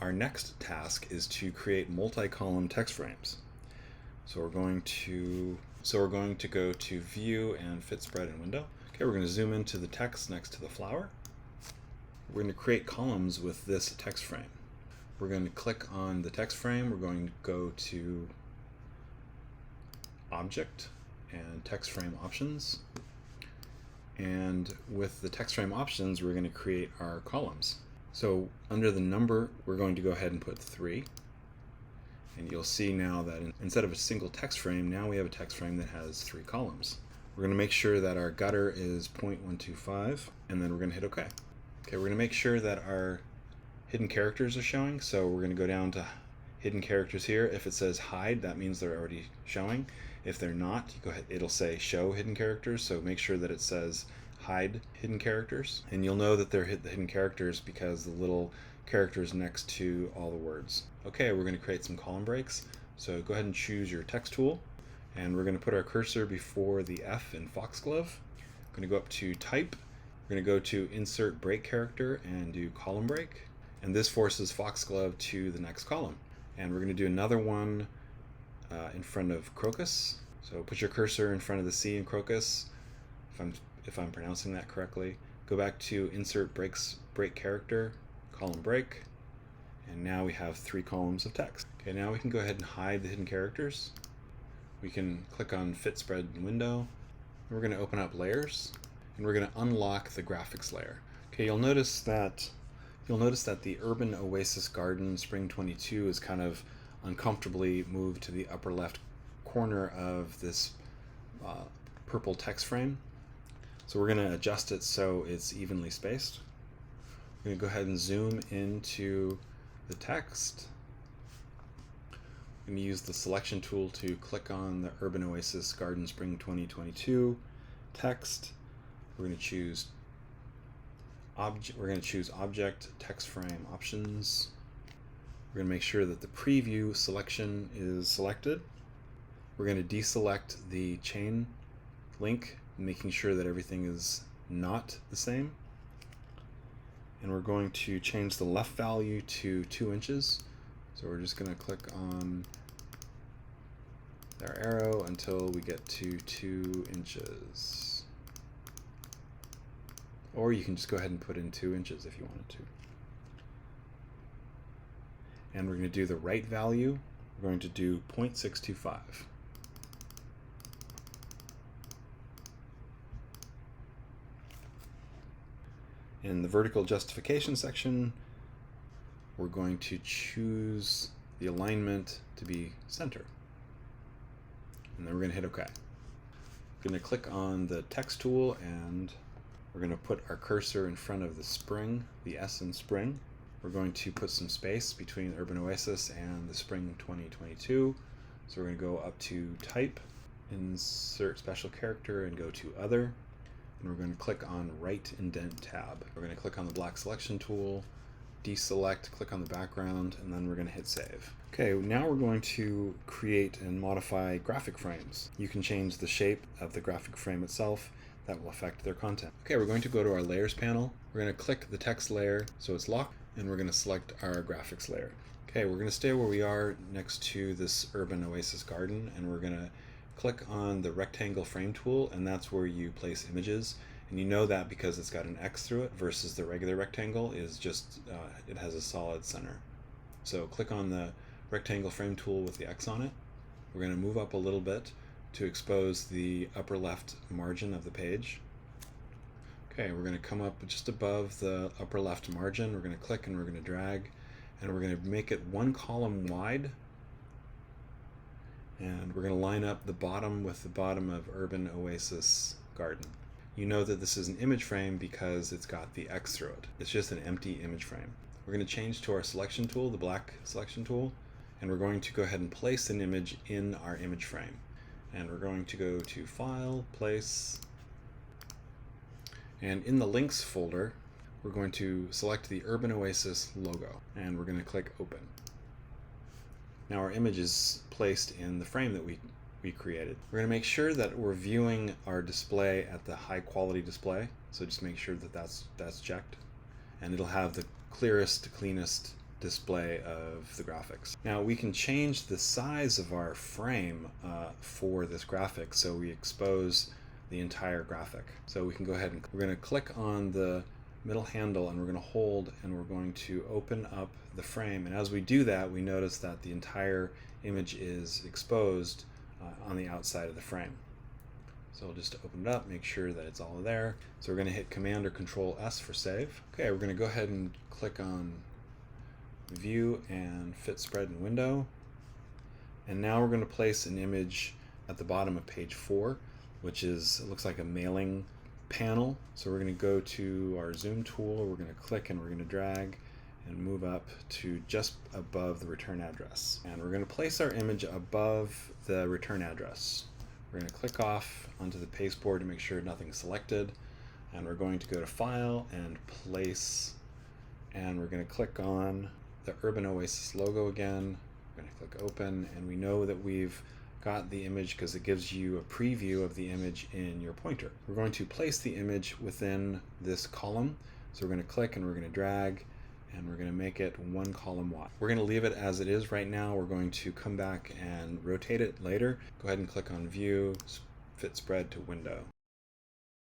our next task is to create multi-column text frames. So we're going to go to View and Fit Spread and Window. Okay, we're going to zoom into the text next to the flower. We're going to create columns with this text frame. We're going to click on the text frame. We're going to go to Object and Text Frame Options. And with the text frame options, we're going to create our columns. So under the number, we're going to go ahead and put 3. And you'll see now that instead of a single text frame, now we have a text frame that has 3 columns. We're going to make sure that our gutter is 0.125, and then we're going to hit OK. Okay, we're going to make sure that our hidden characters are showing. So we're going to go down to hidden characters here. If it says hide, that means they're already showing. If they're not, you go ahead, it'll say show hidden characters. So make sure that it says hide hidden characters. And you'll know that they're the hidden characters because the little characters next to all the words. Okay, we're going to create some column breaks. So go ahead and choose your text tool. And we're going to put our cursor before the F in Foxglove. We're going to go up to Type. We're going to go to Insert Break Character and do Column Break. And this forces Foxglove to the next column. And we're going to do another one in front of Crocus. So put your cursor in front of the C in Crocus, if I'm pronouncing that correctly. Go back to Insert Break Character, Column Break, and now we have 3 columns of text. Okay, now we can go ahead and hide the hidden characters. We can click on Fit Spread Window. And we're going to open up Layers, and we're going to unlock the graphics layer. Okay, you'll notice that the Urban Oasis Garden Spring 22 is kind of uncomfortably moved to the upper left corner of this purple text frame. So we're going to adjust it so it's evenly spaced. We're going to go ahead and zoom into the text. I'm going to use the selection tool to click on the Urban Oasis Garden Spring 2022 text. We're going to choose Object, Text Frame Options. We're going to make sure that the preview selection is selected. We're going to deselect the chain link, making sure that everything is not the same. And we're going to change the left value to 2 inches. So we're just going to click on our arrow until we get to 2 inches. Or you can just go ahead and put in 2 inches if you wanted to. And we're going to do the right value. We're going to do 0.625. In the vertical justification section, we're going to choose the alignment to be center. And then we're going to hit OK. We're going to click on the text tool and we're going to put our cursor in front of the spring, the S in spring. We're going to put some space between Urban Oasis and the Spring 2022. So we're going to go up to Type, Insert Special Character, and go to Other. And we're going to click on Right Indent tab. We're going to click on the black selection tool, deselect, click on the background, and then we're going to hit Save. Okay, now we're going to create and modify graphic frames. You can change the shape of the graphic frame itself. That will affect their content. Okay, we're going to go to our Layers panel. We're going to click the text layer so it's locked, and we're going to select our graphics layer. Okay, we're going to stay where we are next to this Urban Oasis Garden, and we're going to click on the rectangle frame tool, and that's where you place images. And you know that because it's got an X through it versus the regular rectangle is just, it has a solid center. So click on the rectangle frame tool with the X on it. We're going to move up a little bit to expose the upper left margin of the page. Okay, we're going to come up just above the upper left margin. We're going to click and we're going to drag, and we're going to make it 1 column wide. And we're going to line up the bottom with the bottom of Urban Oasis Garden. You know that this is an image frame because it's got the X through it. It's just an empty image frame. We're going to change to our selection tool, the black selection tool, and we're going to go ahead and place an image in our image frame. And we're going to go to File, Place, and in the Links folder, we're going to select the Urban Oasis logo, and we're going to click Open. Now our image is placed in the frame that we created. We're going to make sure that we're viewing our display at the high quality display, so just make sure that that's checked, and it'll have the clearest, cleanest display of the graphics. Now we can change the size of our frame for this graphic so we expose the entire graphic. So we can go ahead and we're going to click on the middle handle and we're going to hold and we're going to open up the frame, and as we do that we notice that the entire image is exposed on the outside of the frame. So we'll just open it up, make sure that it's all there. So we're going to hit Command or Control S for save. Okay, we're going to go ahead and click on View and Fit Spread and Window, and now we're going to place an image at the bottom of page 4, which is, it looks like a mailing panel. So we're going to go to our zoom tool, we're going to click and we're going to drag and move up to just above the return address, and we're going to place our image above the return address. We're going to click off onto the pasteboard to make sure nothing's selected, and we're going to go to File and Place, and we're going to click on the Urban Oasis logo again. We're going to click Open, and we know that we've got the image because it gives you a preview of the image in your pointer. We're going to place the image within this column, so we're going to click and we're going to drag and we're going to make it 1 column wide. We're going to leave it as it is right now. We're going to come back and rotate it later. Go ahead and click on View, Fit Spread to Window.